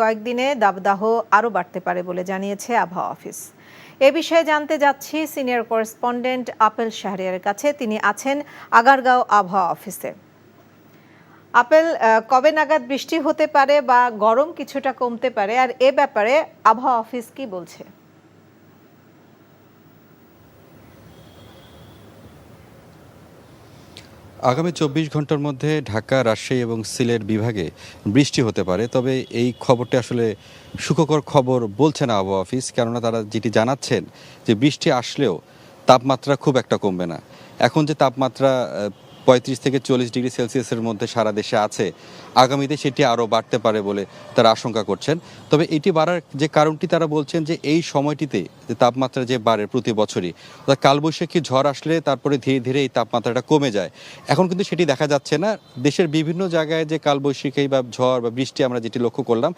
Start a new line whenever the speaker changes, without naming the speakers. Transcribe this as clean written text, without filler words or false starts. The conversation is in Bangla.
কয়েকদিনে দাবদাহ আরও বাড়তে পারে বলে জানিয়েছে আবহাওয়া অফিস। এ বিষয়ে জানতে যাচ্ছি সিনিয়র করেসপন্ডেন্ট আপেল শাহরিয়ারের কাছে। তিনি আছেন আগারগাঁও আবহাওয়া অফিসে। আপেল, কবে নাগাদ বৃষ্টি হতে পারে বা গরম কিছুটা কমতে পারে, আর এ ব্যাপারে আবহাওয়া অফিস কি বলছে?
আগামী ২৪ ঘন্টার মধ্যে ঢাকা, রাজশাহী এবং সিলেট বিভাগে বৃষ্টি হতে পারে। তবে এই খবরটি আসলে সুখকর খবর বলছে না আবহাওয়া অফিস, কেননা তারা যেটি জানাচ্ছেন যে বৃষ্টি আসলেও তাপমাত্রা খুব একটা কমবে না। এখন যে তাপমাত্রা ৩৫ থেকে ৪০ ডিগ্রি সেলসিয়াসের মধ্যে সারা দেশে আছে, আগামীতে সেটি আরও বাড়তে পারে বলে তারা আশঙ্কা করছেন। তবে এটি বাড়ার যে কারণটি তারা বলছেন যে এই সময়টিতে যে তাপমাত্রা যে বাড়ে প্রতি বছরই, অর্থাৎ কালবৈশাখী ঝড় আসলে তারপরে ধীরে ধীরে এই তাপমাত্রাটা কমে যায়। এখন কিন্তু সেটি দেখা যাচ্ছে না। দেশের বিভিন্ন জায়গায় যে কালবৈশাখী বা ঝড় বা বৃষ্টি আমরা যেটি লক্ষ্য করলাম,